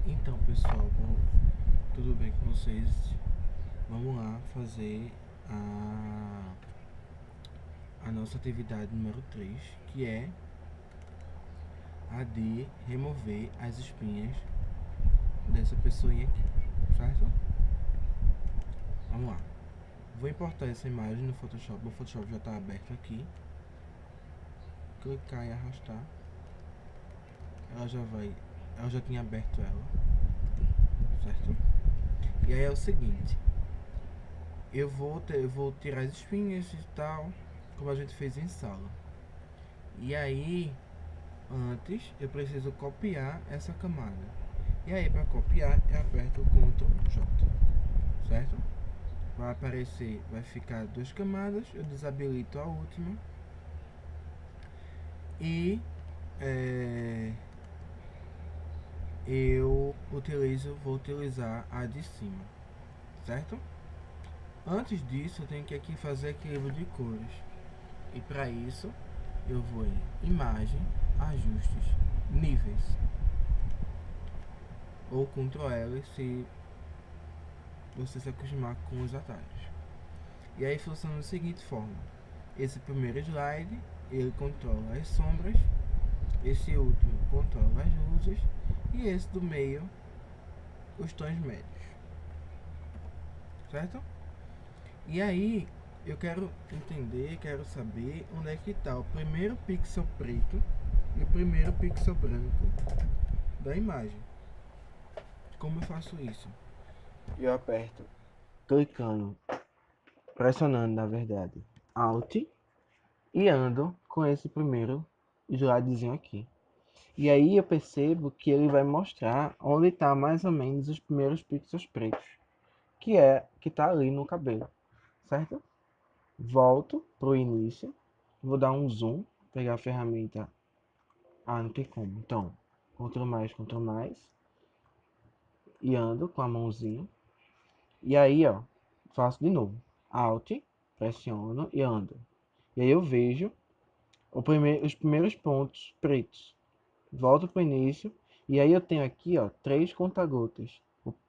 Então, pessoal, tudo bem com vocês? Vamos lá fazer a nossa atividade número 3, que é a de remover as espinhas dessa pessoinha aqui, certo? Vamos lá. Vou importar essa imagem no Photoshop. O Photoshop já está aberto aqui. Clicar e arrastar. Ela já tinha aberto ela, certo? E aí é o seguinte, eu vou tirar as espinhas e tal, como a gente fez em sala. E aí, antes, eu preciso copiar essa camada. E aí, para copiar, eu aperto o Ctrl J, certo? Vai aparecer, vai ficar duas camadas, eu desabilito a última. E vou utilizar a de cima, certo? Antes disso, eu tenho que aqui fazer equilíbrio de cores. E para isso, eu vou em Imagem, Ajustes, Níveis. Ou Ctrl L se você se acostumar com os atalhos. E aí funciona da seguinte forma. Esse primeiro slide, ele controla as sombras. Esse último controla as luzes. E esse do meio, os tons médios. Certo? E aí, eu quero saber onde é que está o primeiro pixel preto e o primeiro pixel branco da imagem. Como eu faço isso? Eu aperto, pressionando na verdade, Alt e ando com esse primeiro slidezinho aqui. E aí eu percebo que ele vai mostrar onde está mais ou menos os primeiros pixels pretos, que está ali no cabelo, certo? Volto pro início, vou dar um zoom, pegar a ferramenta. Não tem como. Então, Ctrl mais, e ando com a mãozinha. E aí, ó, faço de novo. Alt, pressiono e ando. E aí eu vejo os primeiros pontos pretos. Volto para o início. E aí eu tenho aqui, ó, 3 conta-gotas.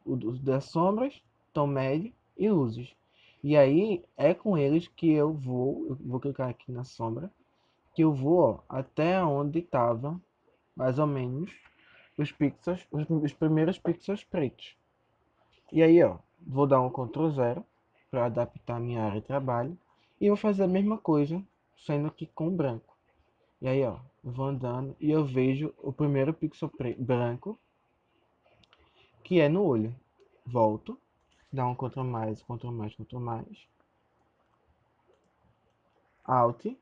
O das sombras, tom médio e luzes. E aí é com eles que eu vou clicar aqui na sombra, que eu vou, ó, até onde estava mais ou menos os pixels, os primeiros pixels pretos. E aí, ó, vou dar um Ctrl 0 para adaptar a minha área de trabalho. E vou fazer a mesma coisa, sendo que com branco. E aí, ó, eu vou andando e eu vejo o primeiro pixel branco, que é no olho. Volto, dá um Ctrl mais, Ctrl mais, Ctrl mais. Alt, e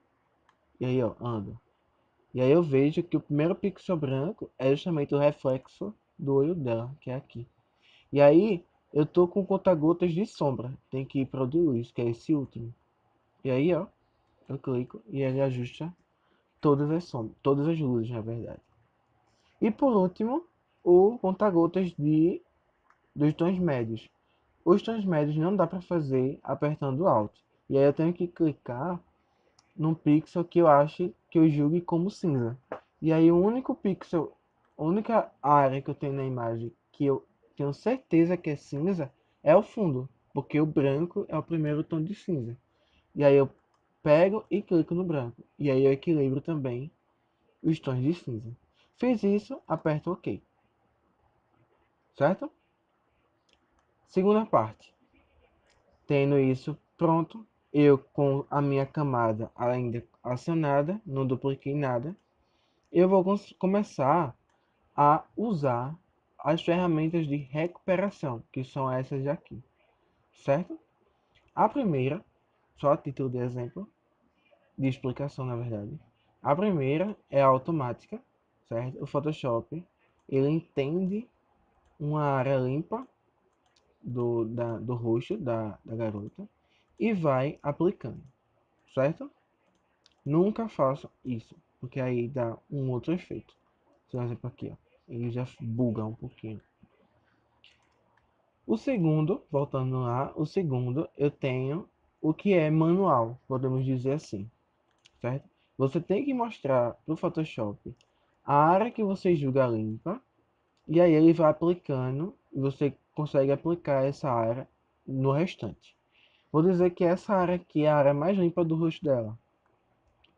aí, ó, ando. E aí eu vejo que o primeiro pixel branco é justamente o reflexo do olho dela, que é aqui. E aí eu tô com conta-gotas de sombra. Tem que ir para o de luz, que é esse último. E aí, ó, eu clico e ele ajusta todas as sombras, todas as luzes, na verdade. E por último, o conta-gotas dos tons médios. Os tons médios não dá para fazer apertando Alt. E aí eu tenho que clicar num pixel que eu ache que eu julgue como cinza. E aí o único pixel, a única área que eu tenho na imagem que eu tenho certeza que é cinza é o fundo, porque o branco é o primeiro tom de cinza. E aí eu pego e clico no branco. E aí eu equilibro também os tons de cinza. Fiz isso, aperto OK. Certo? Segunda parte. Tendo isso pronto, eu com a minha camada ainda acionada, não dupliquei nada, eu vou começar a usar as ferramentas de recuperação, que são essas aqui, certo? A primeira, só a título de exemplo, de explicação na verdade, a primeira é a automática, certo? O Photoshop, ele entende uma área limpa do rosto da garota e vai aplicando, certo? Nunca faça isso, porque aí dá um outro efeito. Por exemplo aqui, ó, ele já buga um pouquinho. O segundo, voltando lá, o segundo eu tenho o que é manual, podemos dizer assim, certo? Você tem que mostrar para o Photoshop a área que você julga limpa E aí ele vai aplicando e você consegue aplicar essa área no restante. Vou dizer que essa área aqui é a área mais limpa do rosto dela.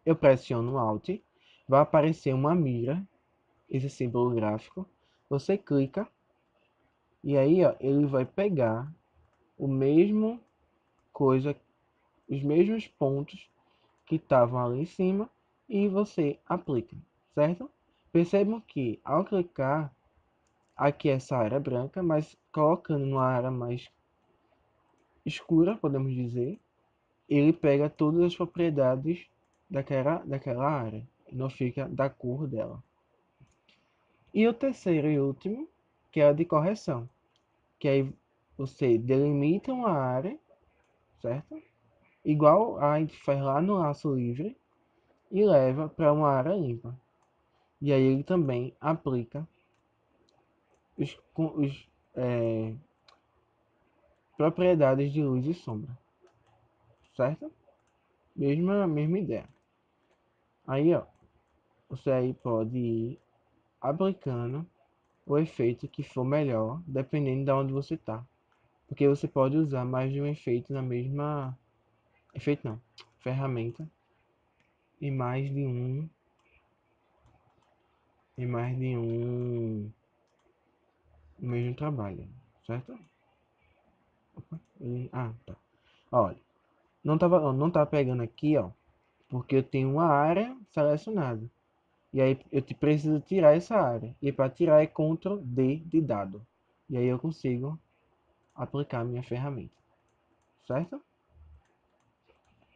Eu pressiono Alt, vai aparecer uma mira, esse símbolo gráfico. Você clica e aí ó, ele vai pegar o mesmo coisa, os mesmos pontos que estavam ali em cima e você aplica, certo? Percebam que ao clicar aqui essa área branca, mas colocando numa área mais escura, podemos dizer, ele pega todas as propriedades daquela área, não fica da cor dela. E o terceiro e último, que é a de correção, que aí você delimita uma área, certo? Igual a gente faz lá no laço livre e leva para uma área limpa. E aí ele também aplica os propriedades de luz e sombra, certo? Mesma ideia. Aí, ó, você aí pode ir aplicando o efeito que for melhor, dependendo de onde você tá. Porque você pode usar mais de um efeito na mesma... Efeito não, ferramenta. E mais de um... E mais de um... No mesmo trabalho, certo? Opa, ah, tá. Olha, não tá pegando aqui, ó. Porque eu tenho uma área selecionada. E aí eu te preciso tirar essa área. E para tirar é Ctrl D de dado. E aí eu consigo aplicar a minha ferramenta. Certo?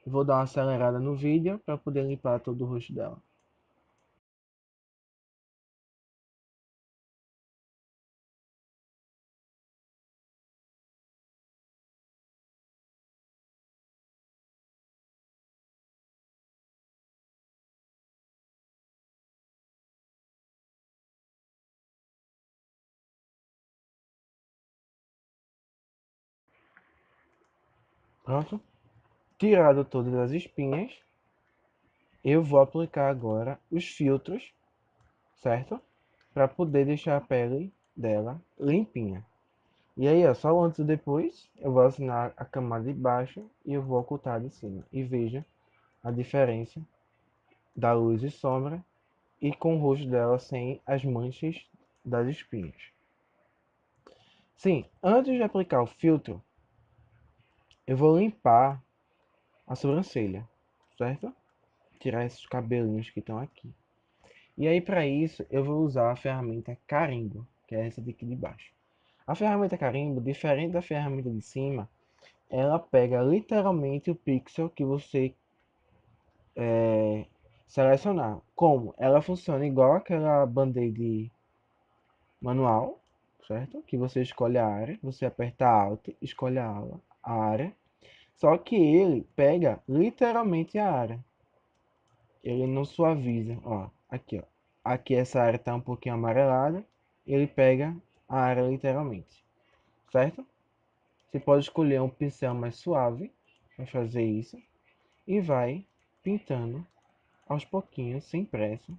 Vou dar uma acelerada no vídeo para poder limpar todo o rosto dela. Pronto? Tirado todas as espinhas, eu vou aplicar agora os filtros, certo? Para poder deixar a pele dela limpinha. E aí, ó, só antes e depois, eu vou assinar a camada de baixo e eu vou ocultar de cima. E veja a diferença da luz e sombra e com o rosto dela sem as manchas das espinhas. Sim, antes de aplicar o filtro, eu vou limpar a sobrancelha, certo? Tirar esses cabelinhos que estão aqui. E aí, para isso, eu vou usar a ferramenta Carimbo, que é essa daqui de baixo. A ferramenta Carimbo, diferente da ferramenta de cima, ela pega literalmente o pixel que você selecionar. Como? Ela funciona igual aquela band-aid manual, certo? Que você escolhe a área, você aperta Alt, escolhe a área. Só que ele pega literalmente a área. Ele não suaviza, ó, aqui, ó. Aqui essa área tá um pouquinho amarelada, ele pega a área literalmente, certo? Você pode escolher um pincel mais suave para fazer isso e vai pintando aos pouquinhos, sem pressa.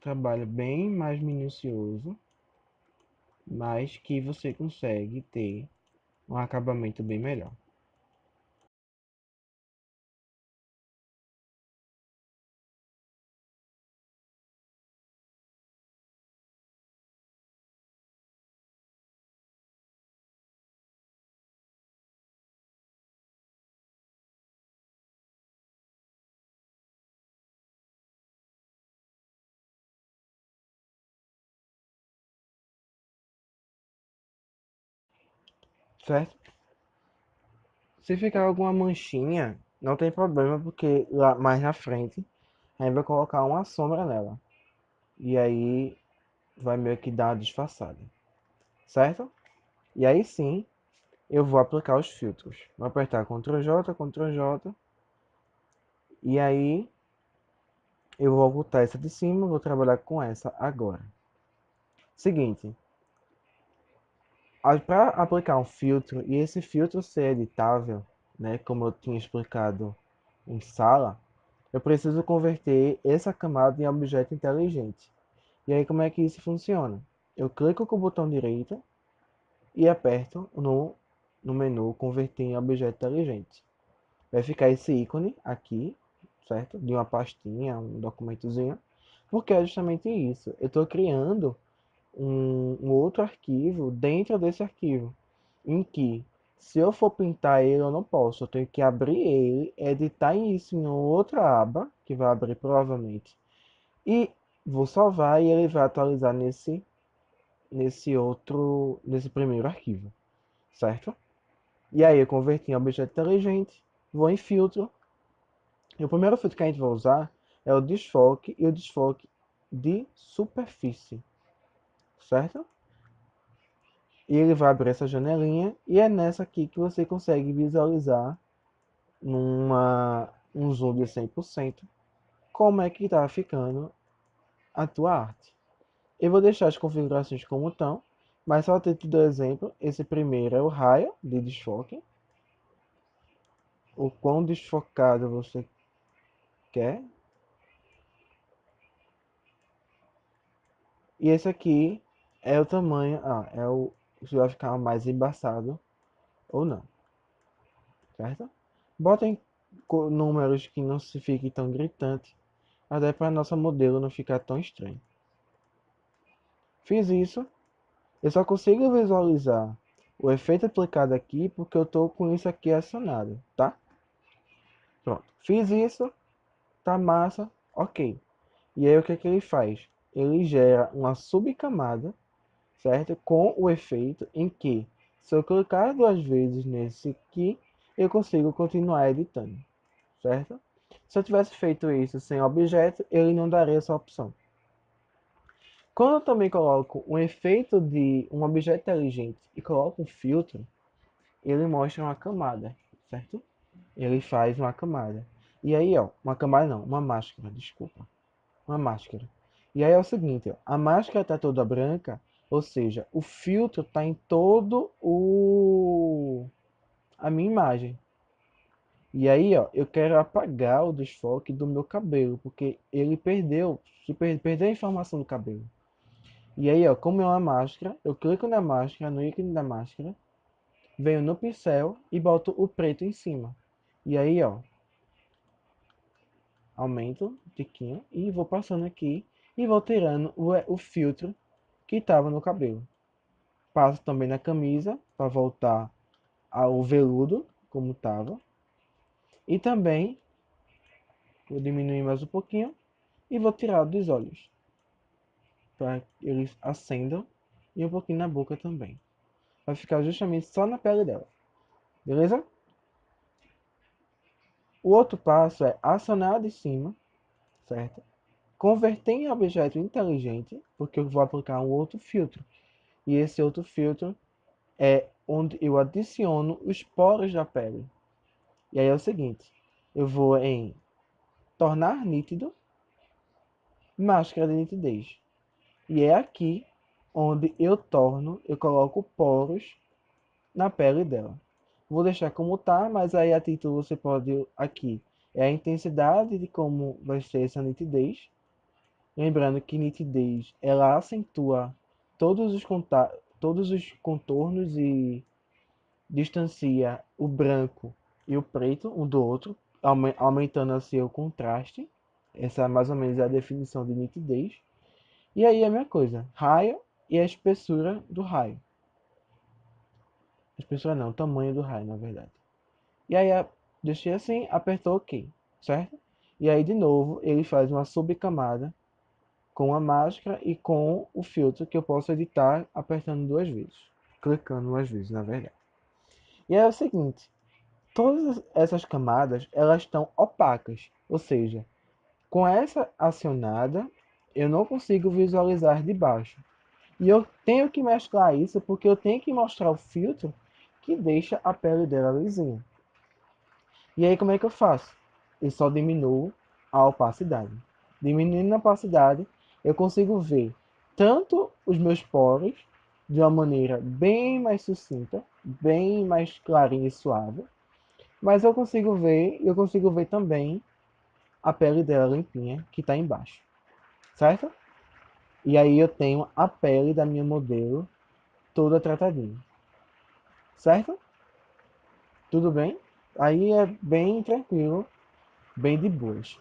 Trabalho bem mais minucioso, mas que você consegue ter um acabamento bem melhor. Certo? Se ficar alguma manchinha, não tem problema, porque lá mais na frente a gente vai colocar uma sombra nela. E aí vai meio que dar uma disfarçada, certo? E aí sim, eu vou aplicar os filtros. Vou apertar Ctrl J, Ctrl J. E aí eu vou ocultar essa de cima, vou trabalhar com essa agora. Seguinte, para aplicar um filtro e esse filtro ser editável, né, como eu tinha explicado em sala, eu preciso converter essa camada em objeto inteligente. E aí como é que isso funciona? Eu clico com o botão direito e aperto no menu converter em objeto inteligente. Vai ficar esse ícone aqui, certo? De uma pastinha, um documentozinho, porque é justamente isso. Eu estou criando um outro arquivo dentro desse arquivo, em que se eu for pintar ele, eu não posso. Eu tenho que abrir ele, editar isso em outra aba, que vai abrir provavelmente, e vou salvar e ele vai atualizar nesse primeiro arquivo, certo? E aí eu converti em objeto inteligente, vou em filtro, e o primeiro filtro que a gente vai usar é o desfoque e o desfoque de superfície, certo? E ele vai abrir essa janelinha e é nessa aqui que você consegue visualizar um zoom de 100% como é que está ficando a tua arte. Eu vou deixar as configurações como estão, mas só ter tido exemplo, esse primeiro é o raio de desfoque, o quão desfocado você quer. E esse aqui é o tamanho, se vai ficar mais embaçado ou não, certo? Botem números que não se fique tão gritante, até para nossa modelo não ficar tão estranho. Fiz isso, eu só consigo visualizar o efeito aplicado aqui porque eu estou com isso aqui acionado, tá? Pronto, fiz isso, tá massa, ok. E aí o que é que ele faz? Ele gera uma subcamada, certo? Com o efeito em que, se eu clicar duas vezes nesse aqui, eu consigo continuar editando, certo? Se eu tivesse feito isso sem objeto, ele não daria essa opção. Quando eu também coloco um efeito de um objeto inteligente e coloco um filtro, ele mostra uma camada, certo? Ele faz uma camada. E aí, ó, uma camada não, uma máscara, desculpa. Uma máscara. E aí é o seguinte, ó, a máscara está toda branca, ou seja, o filtro está em todo a minha imagem. E aí, ó, eu quero apagar o desfoque do meu cabelo, porque ele perdeu a informação do cabelo. E aí, ó, como é uma máscara, eu clico na máscara, no ícone da máscara, venho no pincel e boto o preto em cima. E aí, ó, aumento um tiquinho e vou passando aqui e vou tirando o filtro que estava no cabelo. Passo também na camisa para voltar ao veludo como estava. E também vou diminuir mais um pouquinho e vou tirar dos olhos para que eles acendam e um pouquinho na boca também. Vai ficar justamente só na pele dela. Beleza? O outro passo é acionar de cima, certo? Converter em objeto inteligente, porque eu vou aplicar um outro filtro. E esse outro filtro é onde eu adiciono os poros da pele. E aí é o seguinte, eu vou em tornar nítido, máscara de nitidez. E é aqui onde eu coloco poros na pele dela. Vou deixar como tá, mas aí a título você pode aqui é a intensidade de como vai ser essa nitidez. Lembrando que nitidez ela acentua todos os contornos e distancia o branco e o preto um do outro, aumentando assim o contraste. Essa é mais ou menos a definição de nitidez. E aí a mesma coisa, raio e a espessura do raio. A espessura não, o tamanho do raio, na verdade. E aí deixei assim, apertou OK, certo? E aí de novo ele faz uma subcamada com a máscara e com o filtro que eu posso editar apertando duas vezes, clicando duas vezes, na verdade. E aí é o seguinte, todas essas camadas elas estão opacas, ou seja, com essa acionada eu não consigo visualizar de baixo. E eu tenho que mesclar isso porque eu tenho que mostrar o filtro que deixa a pele dela lisinha. E aí como é que eu faço? Eu só diminuo a opacidade. Diminuindo a opacidade, eu consigo ver tanto os meus poros de uma maneira bem mais sucinta, bem mais clarinha e suave, mas eu consigo ver também a pele dela limpinha que está embaixo, certo? E aí eu tenho a pele da minha modelo toda tratadinha. Certo? Tudo bem? Aí é bem tranquilo, bem de boas.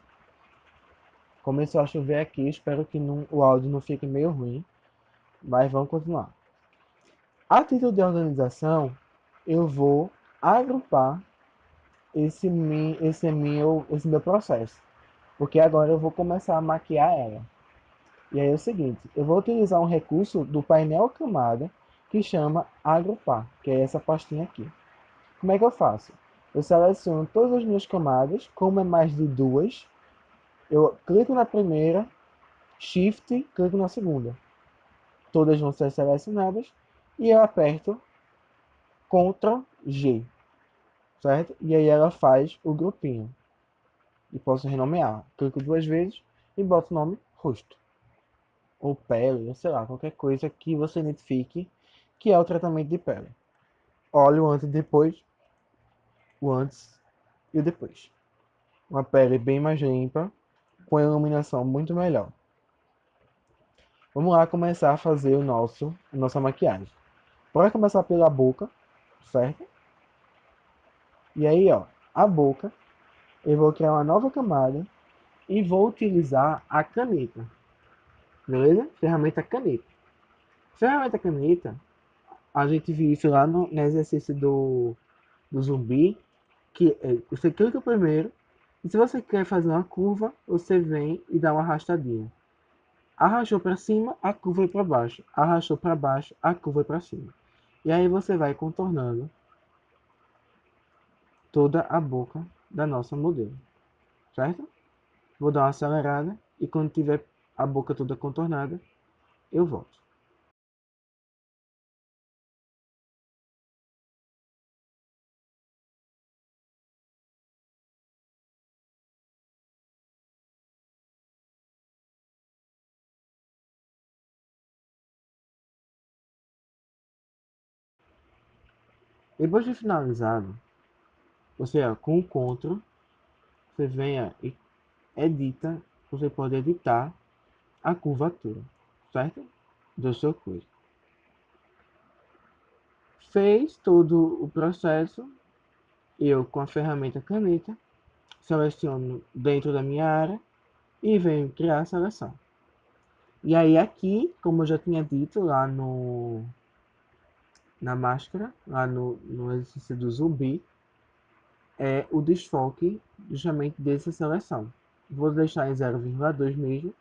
Começou a chover aqui, espero que o áudio não fique meio ruim, mas vamos continuar. A título de organização, eu vou agrupar esse meu processo, porque agora eu vou começar a maquiar ela. E aí é o seguinte, eu vou utilizar um recurso do painel camada que chama agrupar, que é essa pastinha aqui. Como é que eu faço? Eu seleciono todas as minhas camadas, como é mais de duas, eu clico na primeira, Shift, clico na segunda. Todas vão ser selecionadas e eu aperto Ctrl G, certo? E aí ela faz o grupinho. E posso renomear. Clico duas vezes e boto o nome rosto. Ou pele, ou sei lá, qualquer coisa que você identifique que é o tratamento de pele. Olha o antes e depois, o antes e o depois. Uma pele bem mais limpa, com a iluminação muito melhor. Vamos lá começar a fazer a nossa maquiagem. Bora começar pela boca, certo? E aí, ó, a boca, eu vou criar uma nova camada e vou utilizar a caneta, beleza? Ferramenta caneta. Ferramenta caneta, a gente viu isso lá no exercício do zumbi, que você clica primeiro, e se você quer fazer uma curva, você vem e dá uma arrastadinha. Arrastou para cima, a curva é para baixo. Arrastou para baixo, a curva é para cima. E aí você vai contornando toda a boca da nossa modelo, certo? Vou dar uma acelerada e quando tiver a boca toda contornada, eu volto. Depois de finalizado, você com o Ctrl, você vem e edita, você pode editar a curvatura, certo? Do seu quiz. Fez todo o processo, eu com a ferramenta caneta, seleciono dentro da minha área e venho criar a seleção. E aí aqui, como eu já tinha dito lá na máscara, lá no exercício do zumbi, é o desfoque justamente dessa seleção. Vou deixar em 0,2 mesmo,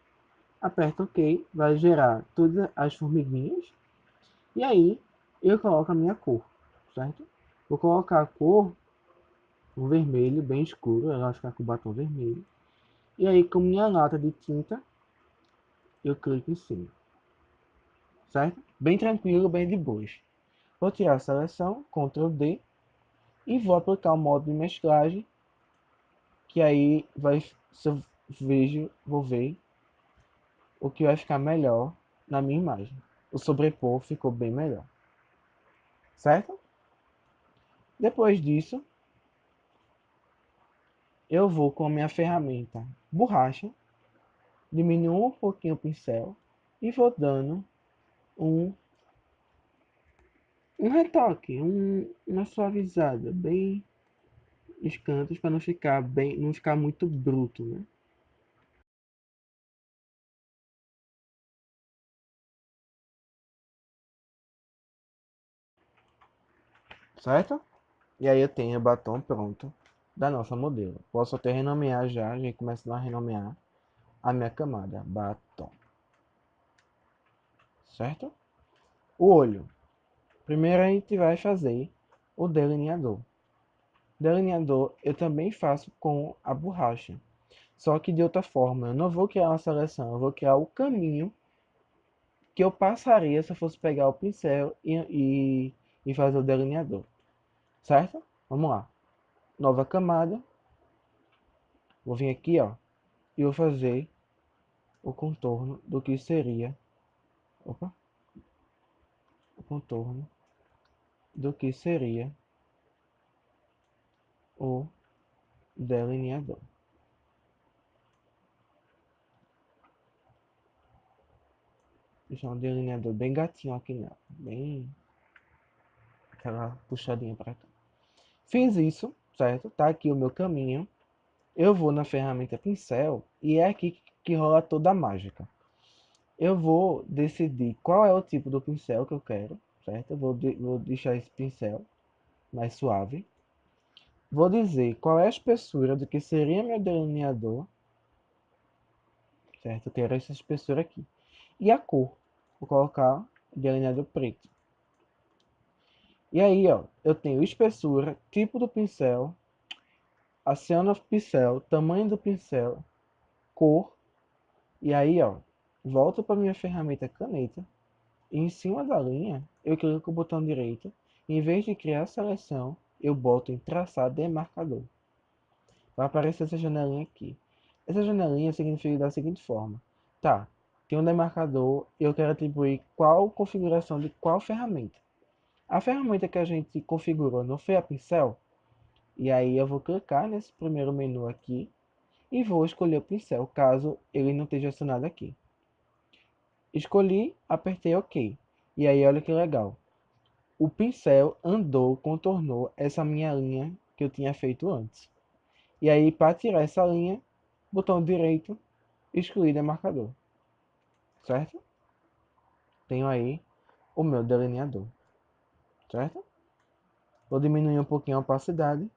aperto OK, vai gerar todas as formiguinhas, e aí eu coloco a minha cor, certo? Vou colocar a cor, um vermelho bem escuro, ela vai ficar com o batom vermelho, e aí com minha lata de tinta, eu clico em cima, certo? Bem tranquilo, bem de boas. Vou tirar a seleção, Ctrl D, e vou aplicar o modo de mesclagem, que aí vai, se eu vou ver o que vai ficar melhor na minha imagem. O sobrepor ficou bem melhor, certo? Depois disso, eu vou com a minha ferramenta borracha, diminuo um pouquinho o pincel e vou dando um, um retoque, uma suavizada bem nos cantos para não ficar muito bruto, né? Certo? E aí eu tenho o batom pronto da nossa modelo. Posso até renomear já começar a renomear a minha camada, batom. Certo? O olho. Primeiro a gente vai fazer o delineador. Delineador eu também faço com a borracha, só que de outra forma. Eu não vou criar uma seleção, eu vou criar o caminho que eu passaria se eu fosse pegar o pincel e fazer o delineador. Certo? Vamos lá. Nova camada. Vou vir aqui, ó, e vou fazer o contorno do que seria, opa, o contorno do que seria o delineador. Deixar um delineador bem gatinho aqui nela. Bem aquela puxadinha pra cá. Fiz isso, certo? Tá aqui o meu caminho. Eu vou na ferramenta pincel e é aqui que rola toda a mágica. Eu vou decidir qual é o tipo do pincel que eu quero, certo? Vou deixar esse pincel mais suave. Vou dizer qual é a espessura do que seria meu delineador, certo? Eu quero essa espessura aqui. E a cor. Vou colocar delineador preto. E aí, ó, eu tenho espessura, tipo do pincel, aciono o pincel, tamanho do pincel, cor. E aí, ó, volto para minha ferramenta caneta. E em cima da linha, eu clico com o botão direito. Em vez de criar a seleção, eu boto em traçar demarcador. Vai aparecer essa janelinha aqui. Essa janelinha significa da seguinte forma. Tá, tem um demarcador, eu quero atribuir qual configuração de qual ferramenta. A ferramenta que a gente configurou não foi a pincel? E aí eu vou clicar nesse primeiro menu aqui e vou escolher o pincel, caso ele não esteja acionado aqui. Escolhi, apertei OK. E aí olha que legal. O pincel andou, contornou essa minha linha que eu tinha feito antes. E aí para tirar essa linha, botão direito, excluir demarcador. Certo? Tenho aí o meu delineador. Certo? Vou diminuir um pouquinho a opacidade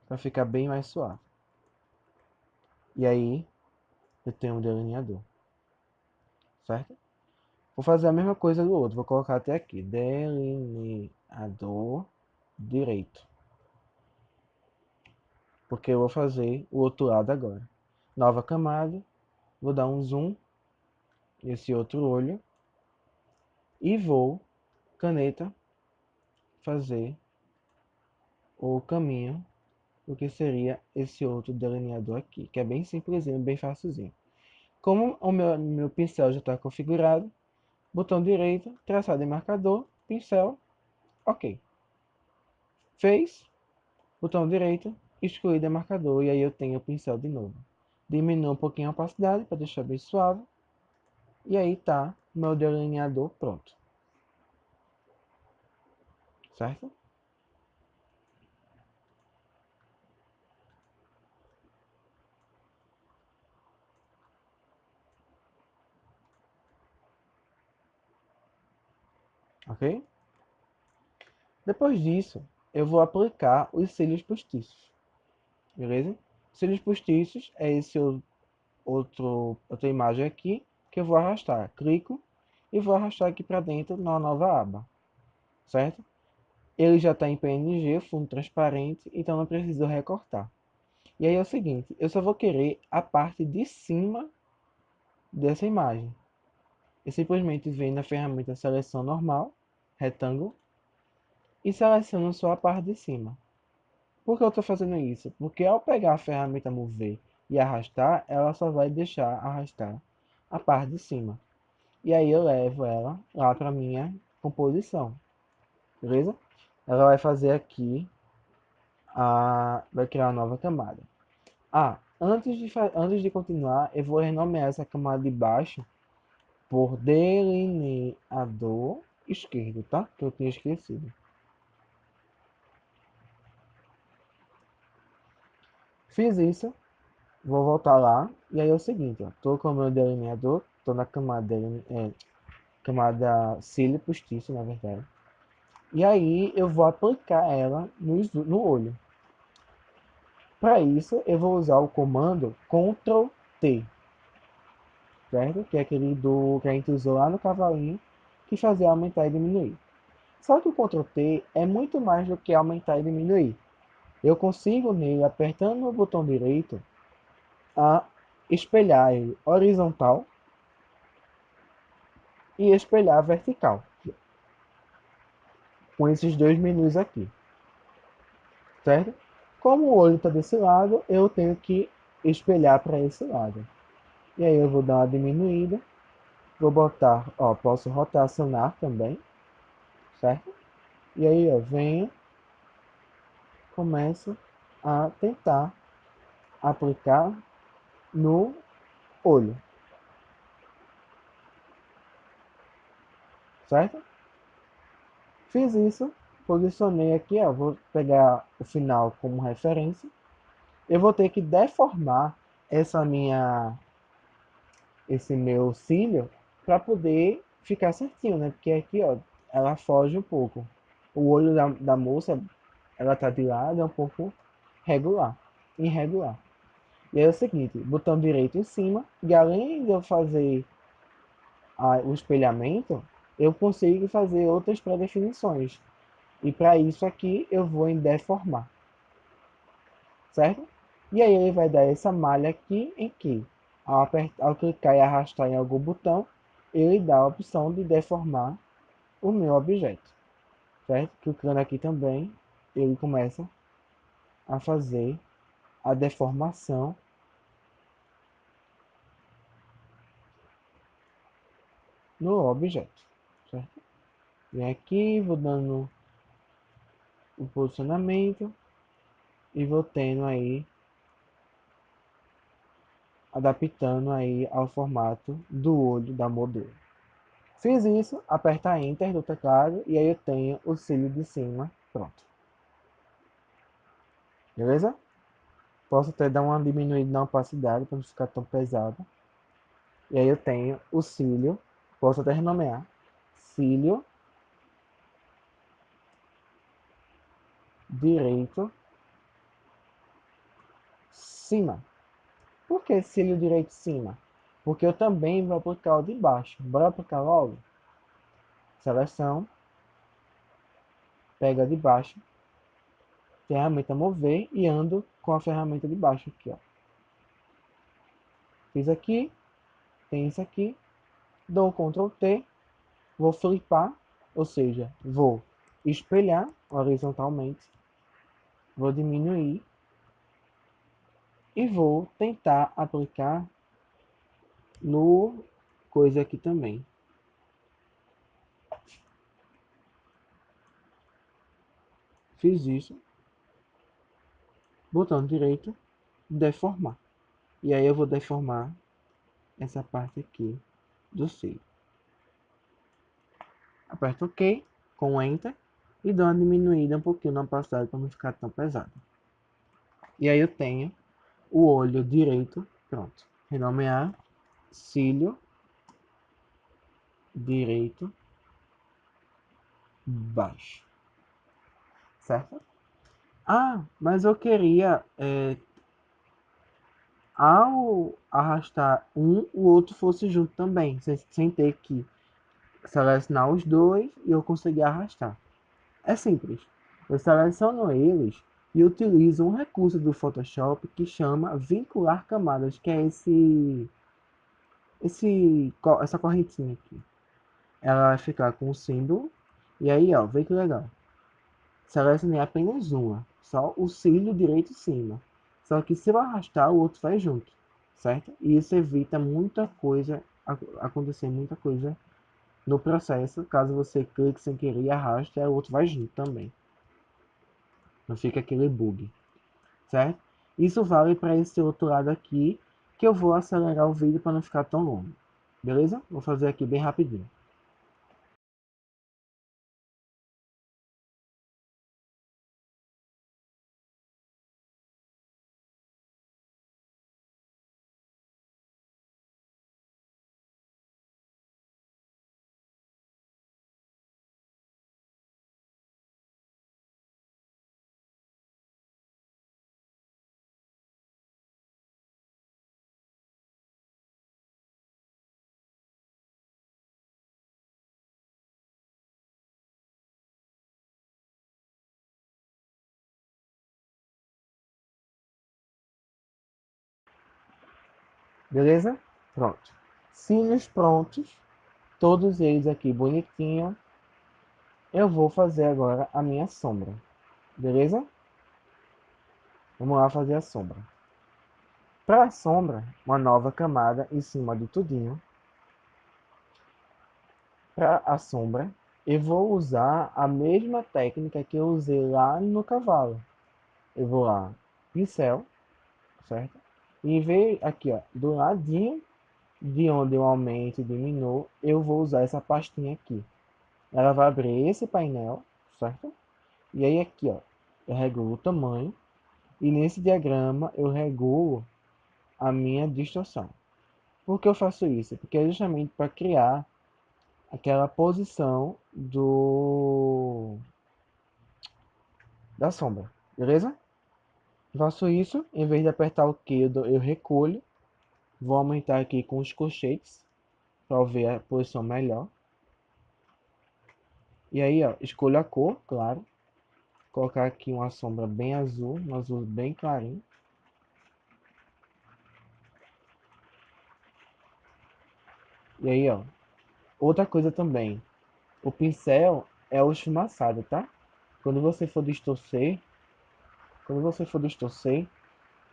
para ficar bem mais suave. E aí eu tenho um delineador. Certo? Vou fazer a mesma coisa do outro. Vou colocar até aqui. Delineador direito. Porque eu vou fazer o outro lado agora. Nova camada. Vou dar um zoom nesse outro olho. E vou, caneta, fazer o caminho do que seria esse outro delineador aqui. Que é bem simplesinho, bem facilzinho. Como o meu pincel já está configurado, botão direito, traçar demarcador, pincel, OK. Fez, botão direito, excluir demarcador, e aí eu tenho o pincel de novo. Diminuo um pouquinho a opacidade para deixar bem suave. E aí tá meu delineador pronto. Certo? OK? Depois disso, eu vou aplicar os cílios postiços. Beleza? Cílios postiços é esse outra imagem aqui que eu vou arrastar. Clico e vou arrastar aqui para dentro na nova aba. Certo? Ele já está em PNG, fundo transparente, então não preciso recortar. E aí é o seguinte, eu só vou querer a parte de cima dessa imagem. Eu simplesmente venho na ferramenta seleção normal, retângulo, e seleciono só a parte de cima. Por que eu estou fazendo isso? Porque ao pegar a ferramenta mover e arrastar, ela só vai deixar arrastar a parte de cima. E aí eu levo ela lá para minha composição, beleza? Ela vai fazer aqui, vai criar uma nova camada. Antes de continuar, eu vou renomear essa camada de baixo por delineador esquerdo, tá? Que eu tinha esquecido. Fiz isso, vou voltar lá, e aí é o seguinte, ó, tô com o meu delineador, tô na camada cílio postiço, na verdade. E aí eu vou aplicar ela no olho. Para isso, eu vou usar o comando Ctrl T, certo? Que é aquele que a gente usou lá no cavalinho, que fazia aumentar e diminuir. Só que o Ctrl T é muito mais do que aumentar e diminuir. Eu consigo nele, apertando no botão direito, a espelhar ele horizontal e espelhar vertical, com esses dois menus aqui, certo? Como o olho está desse lado, eu tenho que espelhar para esse lado. E aí eu vou dar uma diminuída, vou botar, ó, posso rotacionar também, certo? E aí eu venho, começo a tentar aplicar no olho. certo? Fiz isso, posicionei aqui, ó, vou pegar o final como referência. Eu vou ter que deformar esse meu cílio para poder ficar certinho, né? Porque aqui, ó, ela foge um pouco. O olho da moça, ela tá de lado, é um pouco irregular. E aí é o seguinte, botão direito em cima, e além de eu fazer o espelhamento, eu consigo fazer outras pré-definições. E para isso aqui, eu vou em deformar, certo? E aí ele vai dar essa malha aqui em que, ao clicar e arrastar em algum botão, ele dá a opção de deformar o meu objeto, certo? Clicando aqui também, ele começa a fazer a deformação no objeto, certo? Vem aqui, vou dando o posicionamento e vou tendo aí, adaptando aí ao formato do olho da modelo. Fiz isso, aperta Enter do teclado e aí eu tenho o cílio de cima pronto. Beleza? Posso até dar uma diminuída na opacidade para não ficar tão pesado. E aí eu tenho o cílio, posso até renomear, cílio direito cima. Por que cílio direito cima? Porque eu também vou aplicar o de baixo. Bora aplicar logo? Seleção, pega de baixo, ferramenta mover e ando com a ferramenta de baixo aqui, ó. Fiz aqui, tem isso aqui, dou um Ctrl T, vou flipar, ou seja, vou espelhar horizontalmente, vou diminuir e vou tentar aplicar no coisa aqui também. Fiz isso, botão direito, deformar. E aí eu vou deformar essa parte aqui do cílio. Aperto OK com Enter e dou uma diminuída um pouquinho na opacidade para não ficar tão pesado. E aí eu tenho o olho direito pronto. Renomear cílio direito baixo, certo? Ah, mas eu queria, ao arrastar um, o outro fosse junto também, sem ter que selecionar os dois e eu conseguir arrastar. É simples. Eu seleciono eles e utilizo um recurso do Photoshop que chama vincular camadas, que é essa correntinha aqui. Ela vai ficar com o símbolo e aí, ó, vê que legal. Selecionei apenas uma, só o cílio direito em cima. Só que se eu arrastar, o outro vai junto, certo? E isso evita muita coisa, acontecer muita coisa no processo, caso você clique sem querer e arraste, o outro vai junto também. Não fica aquele bug, certo? Isso vale para esse outro lado aqui, que eu vou acelerar o vídeo para não ficar tão longo. Beleza? Vou fazer aqui bem rapidinho. Beleza? Pronto. Cílios prontos, todos eles aqui bonitinho. Eu vou fazer agora a minha sombra. Beleza? Vamos lá fazer a sombra. Para a sombra, uma nova camada em cima do tudinho. Para a sombra, eu vou usar a mesma técnica que eu usei lá no cavalo. Eu vou lá, pincel, certo? E ver aqui, ó, do ladinho de onde eu aumento e diminuo, eu vou usar essa pastinha aqui. ela vai abrir esse painel, certo? E aí aqui, ó, eu regulo o tamanho. E nesse diagrama eu regulo a minha distorção. Por que eu faço isso? Porque é justamente para criar aquela posição da sombra, beleza? Faço isso, em vez de apertar o Q, eu recolho. Vou aumentar aqui com os colchetes, para ver a posição melhor. E aí, ó, escolho a cor, claro. Colocar aqui uma sombra bem azul, um azul bem clarinho. E aí, ó, outra coisa também. O pincel é o esfumaçado, tá? Quando você for distorcer, quando você for distorcer,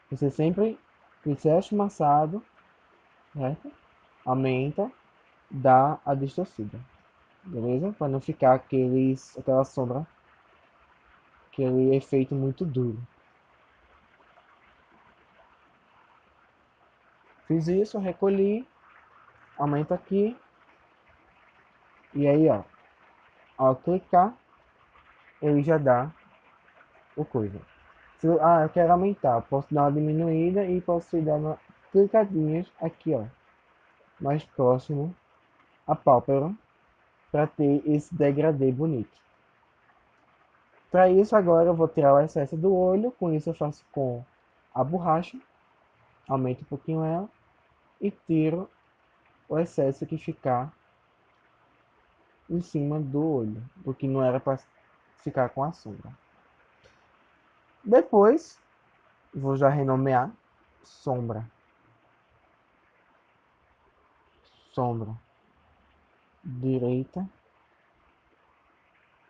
você sempre pincel esfumaçado, certo? Aumenta, dá a distorcida, beleza? Para não ficar aquela sombra, aquele efeito muito duro. Fiz isso, recolhi, aumento aqui, e aí, ó, ao clicar, ele já dá o coisa. Eu quero aumentar, posso dar uma diminuída e posso dar uma clicadinhas aqui, ó, mais próximo à pálpebra, para ter esse degradê bonito. Para isso, agora eu vou tirar o excesso do olho, com isso eu faço com a borracha, aumento um pouquinho ela e tiro o excesso que ficar em cima do olho, porque não era para ficar com a sombra. Depois, vou já renomear sombra. Sombra direita.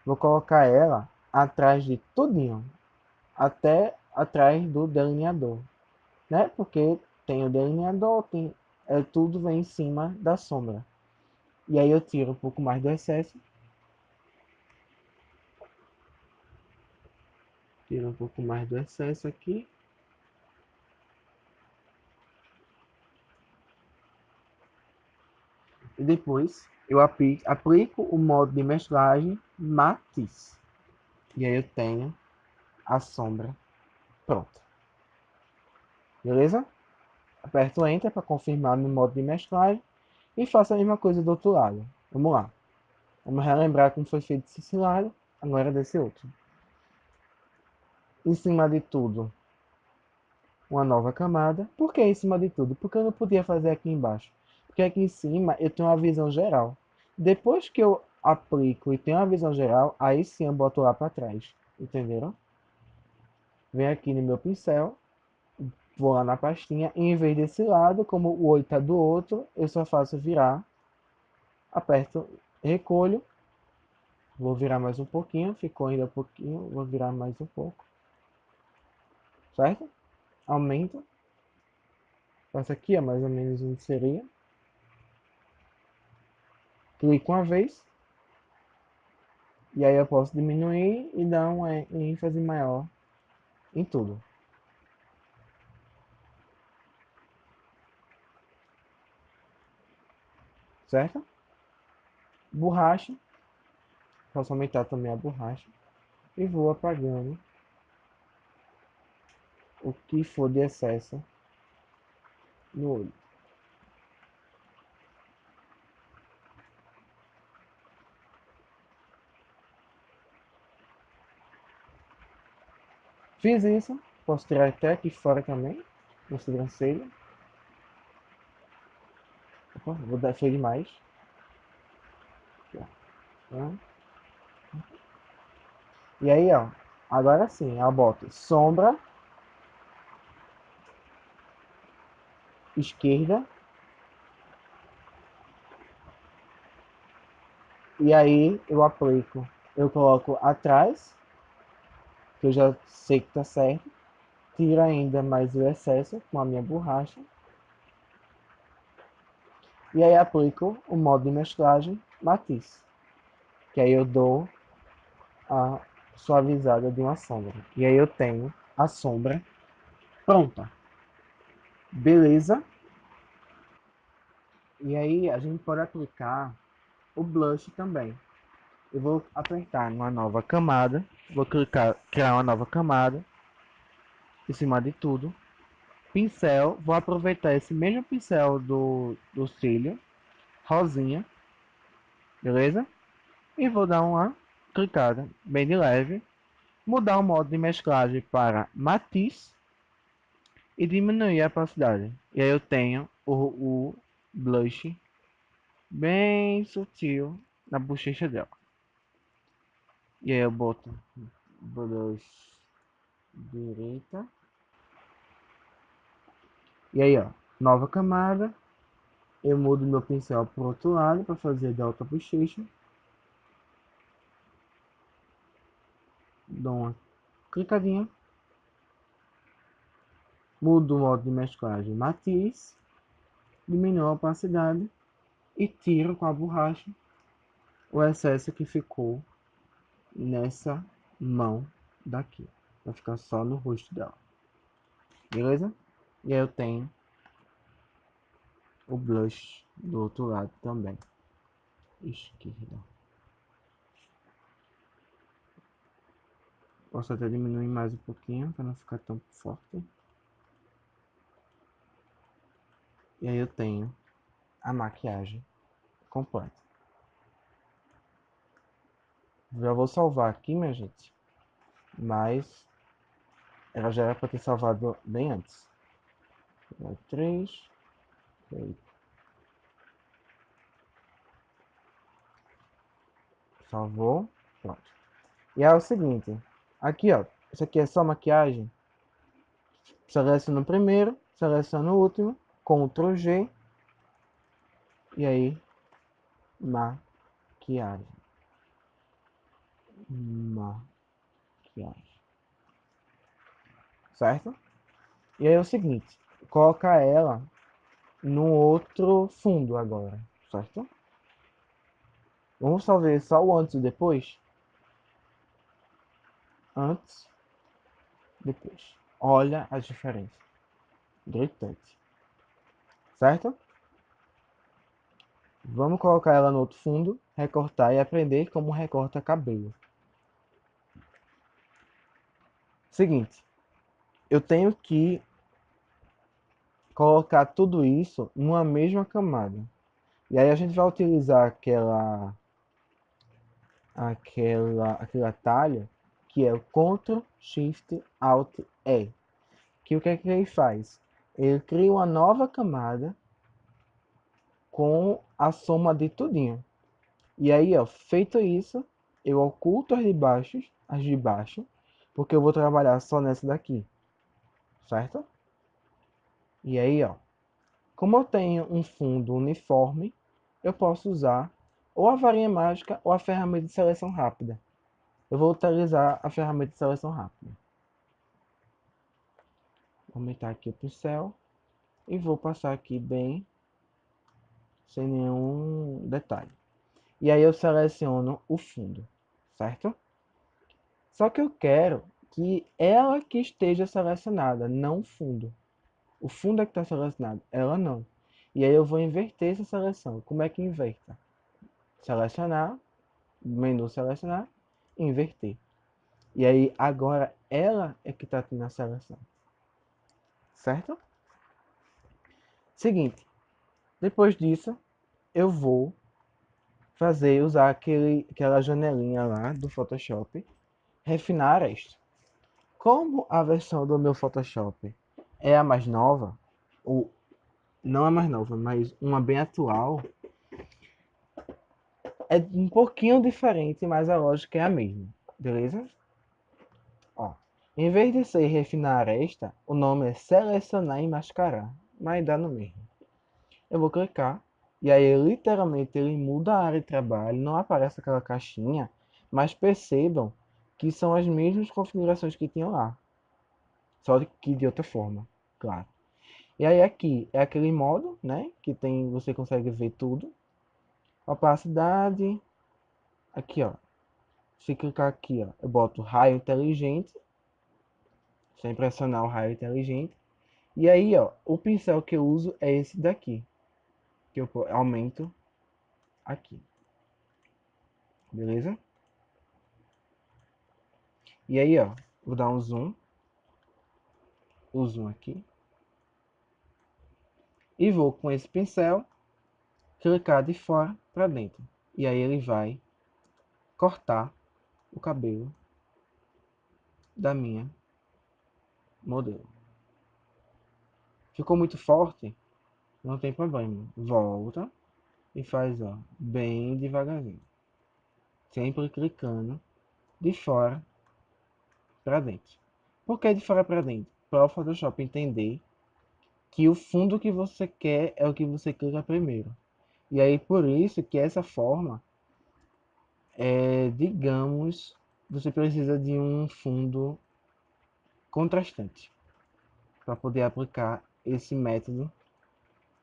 Vou colocar ela atrás de tudinho, até atrás do delineador, né? Porque tem o delineador, tudo vem em cima da sombra. E aí eu tiro um pouco mais do excesso. Tiro um pouco mais do excesso aqui. E depois eu aplico o modo de mesclagem matiz. E aí eu tenho a sombra pronta. Beleza? Aperto Enter para confirmar no modo de mesclagem. E faço a mesma coisa do outro lado. Vamos lá. Vamos relembrar como foi feito esse lado, agora desse outro. Em cima de tudo, uma nova camada. Por que em cima de tudo? Porque eu não podia fazer aqui embaixo. Porque aqui em cima eu tenho uma visão geral. Depois que eu aplico e tenho uma visão geral, aí sim eu boto lá para trás. Entenderam? Venho aqui no meu pincel, vou lá na pastinha, e em vez desse lado, como o olho está do outro, eu só faço virar, aperto, recolho, vou virar mais um pouquinho, ficou ainda um pouquinho, vou virar mais um pouco, certo? Aumento, faço aqui, ó, mais ou menos onde seria, clico uma vez, e aí eu posso diminuir e dar uma ênfase maior em tudo, certo? Borracha, posso aumentar também a borracha, e vou apagando o que for de excesso no olho. Fiz isso, posso tirar até aqui fora também, na sobrancelha. Opa, vou dar foi demais. Aqui, ó. Tá? E aí, ó, agora sim, eu boto sombra esquerda. E aí eu aplico, eu coloco atrás, que eu já sei que tá certo. Tiro ainda mais o excesso com a minha borracha. E aí aplico o modo de mesclagem matiz. Que aí eu dou a suavizada de uma sombra. E aí eu tenho a sombra pronta. Beleza? E aí a gente pode aplicar o blush também. eu vou apertar numa nova camada, vou clicar, criar uma nova camada em cima de tudo. Pincel, vou aproveitar esse mesmo pincel do cílio, rosinha, beleza? E vou dar uma clicada bem de leve, mudar o modo de mesclagem para matiz e diminuir a opacidade. E aí eu tenho o blush bem sutil na bochecha dela. E aí eu boto blush direita. E aí, ó, nova camada. Eu mudo meu pincel pro outro lado para fazer da outra bochecha. Dou uma clicadinha. Mudo o modo de mesclagem matiz. Diminuo a opacidade. E tiro com a borracha o excesso que ficou nessa mão daqui. Vai ficar só no rosto dela. Beleza? E aí eu tenho o blush do outro lado também. Esquerda. Posso até diminuir mais um pouquinho para não ficar tão forte. E aí eu tenho a maquiagem completa. Já vou salvar aqui, minha gente. Mas ela já era para ter salvado bem antes. 3, 8. Salvou. Pronto. E é o seguinte. Aqui, ó. Isso aqui é só maquiagem. Seleciono o primeiro. Seleciono o último. Ctrl G. E aí. Maquiagem. Maquiagem. Certo? E aí é o seguinte. Coloca ela no outro fundo agora. Certo? Vamos só ver só o antes e depois. Antes, depois. Olha a diferença. Gritante. Certo? Vamos colocar ela no outro fundo, recortar e aprender como recorta cabelo. Seguinte, eu tenho que colocar tudo isso numa mesma camada. E aí a gente vai utilizar aquele atalho que é o Ctrl Shift Alt E. Que o que é que ele faz? Ele cria uma nova camada com a soma de tudinho. E aí, ó, feito isso, eu oculto as de baixo, porque eu vou trabalhar só nessa daqui, certo? E aí, ó, como eu tenho um fundo uniforme, eu posso usar ou a varinha mágica ou a ferramenta de seleção rápida. Eu vou utilizar a ferramenta de seleção rápida. Vou aumentar aqui o pincel e vou passar aqui bem, sem nenhum detalhe. E aí eu seleciono o fundo, certo? Só que eu quero que ela que esteja selecionada, não o fundo. O fundo é que está selecionado, ela não. E aí eu vou inverter essa seleção. Como é que inverta? Selecionar, menu selecionar, inverter. E aí agora ela é que está tendo a seleção. Certo? Seguinte, depois disso eu vou usar aquela janelinha lá do Photoshop, refinar a aresta. Como a versão do meu Photoshop é a mais nova, ou não a mais nova, mas uma bem atual, é um pouquinho diferente, mas a lógica é a mesma, beleza? Ó, em vez de ser refinar a aresta, o nome é selecionar e mascarar, mas dá no mesmo. Eu vou clicar, e aí literalmente ele muda a área de trabalho, não aparece aquela caixinha, mas percebam que são as mesmas configurações que tinham lá, só que de outra forma, claro. E aí aqui é aquele modo, né, que tem, você consegue ver tudo. Opacidade, aqui ó, se clicar aqui ó, eu boto raio inteligente, sem pressionar o raio inteligente. E aí ó, o pincel que eu uso é esse daqui, que eu aumento aqui. beleza? E aí, ó, vou dar um zoom, o zoom aqui, e vou com esse pincel clicar de fora para dentro. E aí ele vai cortar o cabelo da minha modelo. Ficou muito forte? Não tem problema. Volta e faz, ó, bem devagarzinho. Sempre clicando de fora para dentro. Por que de fora para dentro? Para o Photoshop entender que o fundo que você quer é o que você clica primeiro. E aí por isso que essa forma digamos, você precisa de um fundo contrastante para poder aplicar esse método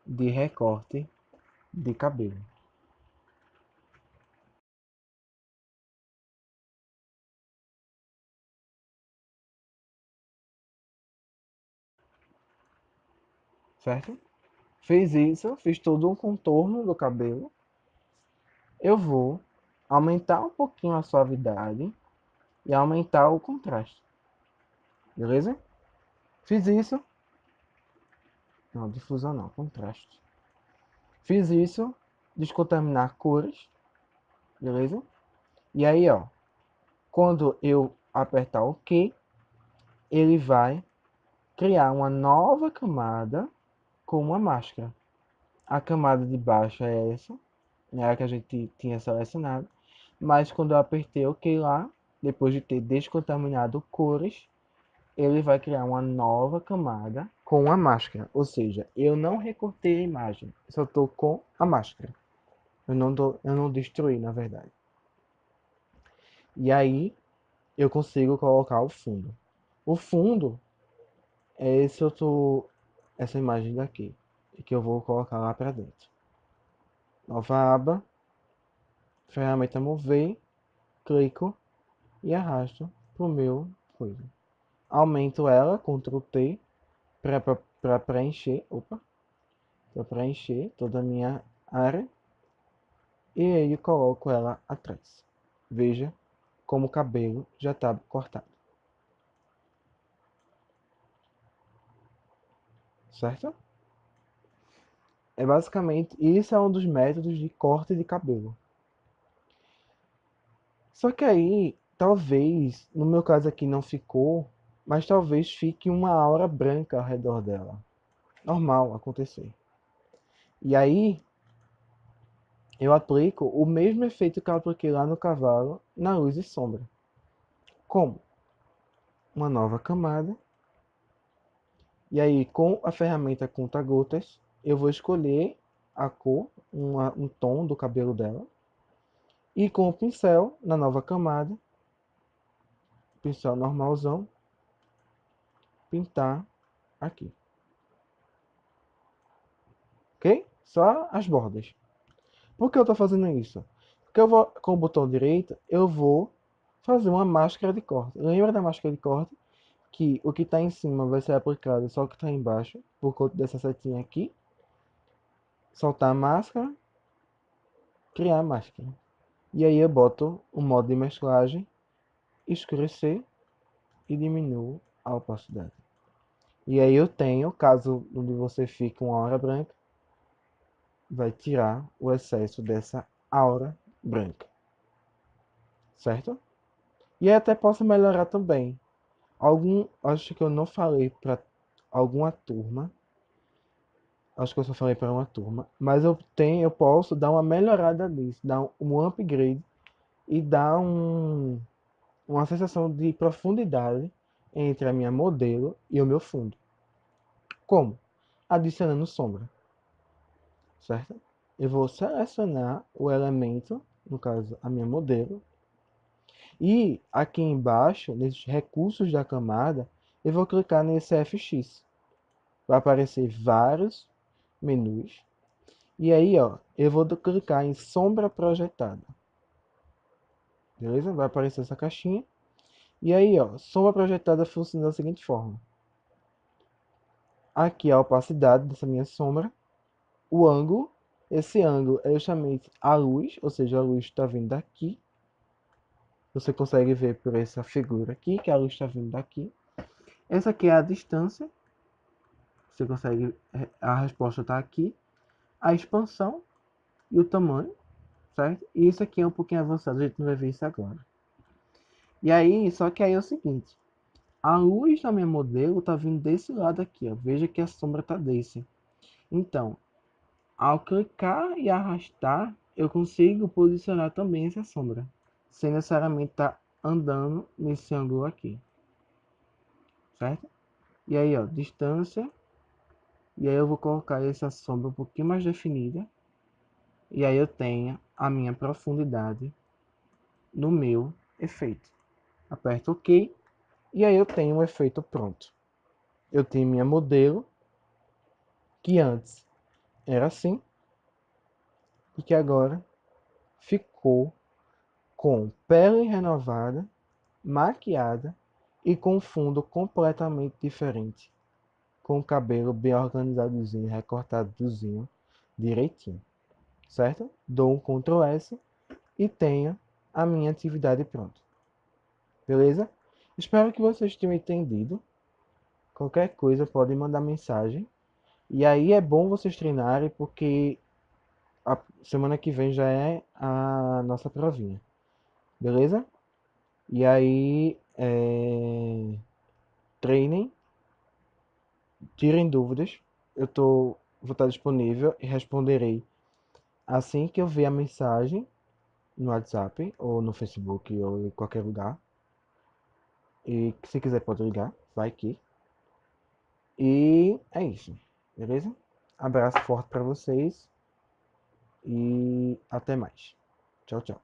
de recorte de cabelo. Certo? Fiz isso, fiz todo um contorno do cabelo. Eu vou aumentar um pouquinho a suavidade e aumentar o contraste. Beleza? Fiz isso. Não, difusão não, contraste. Fiz isso, descontaminar cores. Beleza? E aí, ó, quando eu apertar OK, ele vai criar uma nova camada com uma máscara. A camada de baixo é essa, né, a que a gente tinha selecionado, mas quando eu apertei OK lá, depois de ter descontaminado cores, ele vai criar uma nova camada com a máscara. Ou seja, eu não recortei a imagem, só estou com a máscara. Eu não destruí, na verdade. E aí eu consigo colocar o fundo. O fundo é essa imagem daqui, que eu vou colocar lá para dentro. Nova aba, ferramenta mover, clico e arrasto para o meu coisa. Aumento ela, Ctrl T, para preencher, para preencher toda a minha área. E aí coloco ela atrás. Veja como o cabelo já está cortado. Certo? É basicamente, isso é um dos métodos de corte de cabelo. Só que aí, talvez, no meu caso aqui não ficou, mas talvez fique uma aura branca ao redor dela. Normal acontecer. E aí, eu aplico o mesmo efeito que eu apliquei lá no cavalo na luz e sombra. Como? Uma nova camada. E aí, com a ferramenta conta-gotas, eu vou escolher a cor, um tom do cabelo dela. E com o pincel, na nova camada, pincel normalzão, pintar aqui. Ok? Só as bordas. Por que eu estou fazendo isso? Porque eu vou, com o botão direito, eu vou fazer uma máscara de corte. Lembra da máscara de corte? Que o que está em cima vai ser aplicado só o que está embaixo, por conta dessa setinha aqui. Soltar a máscara, criar a máscara. E aí eu boto o modo de mesclagem, escurecer e diminuo a opacidade. E aí eu tenho, caso onde você fique uma aura branca, vai tirar o excesso dessa aura branca. Certo? E até posso melhorar também. Acho que eu não falei para alguma turma. Acho que eu só falei para uma turma. Mas eu posso dar uma melhorada nisso, dar um upgrade e dar uma sensação de profundidade entre a minha modelo e o meu fundo. Como? Adicionando sombra, certo? Eu vou selecionar o elemento, no caso a minha modelo, e aqui embaixo, nesses recursos da camada, eu vou clicar nesse FX. Vai aparecer vários menus. E aí, ó, eu vou clicar em sombra projetada. Beleza? Vai aparecer essa caixinha. E aí, ó, sombra projetada funciona da seguinte forma. Aqui a opacidade dessa minha sombra. O ângulo. Esse ângulo é justamente a luz, ou seja, a luz está vindo daqui. Você consegue ver por essa figura aqui, que a luz está vindo daqui. Essa aqui é a distância. Você consegue, a resposta está aqui. A expansão e o tamanho, certo? E isso aqui é um pouquinho avançado, a gente não vai ver isso agora. E aí, só que aí é o seguinte, a luz da minha modelo está vindo desse lado aqui, ó. Veja que a sombra está desse. Então, ao clicar e arrastar, eu consigo posicionar também essa sombra, sem necessariamente estar andando nesse ângulo aqui, certo? E aí, ó, distância, e aí eu vou colocar essa sombra um pouquinho mais definida, e aí eu tenho a minha profundidade no meu efeito. Aperto OK, e aí eu tenho o efeito pronto. Eu tenho minha modelo, que antes era assim, e que agora ficou com pele renovada, maquiada e com fundo completamente diferente, com o cabelo bem organizadozinho, recortadozinho, direitinho, certo? Dou um Ctrl S e tenho a minha atividade pronta, beleza? Espero que vocês tenham entendido. Qualquer coisa pode mandar mensagem. E aí é bom vocês treinarem porque a semana que vem já é a nossa provinha, beleza? E aí treinem, tirem dúvidas. Vou estar disponível e responderei assim que eu ver a mensagem no WhatsApp ou no Facebook ou em qualquer lugar. E se quiser pode ligar, vai aqui. E é isso, beleza? Abraço forte para vocês e até mais. Tchau, tchau.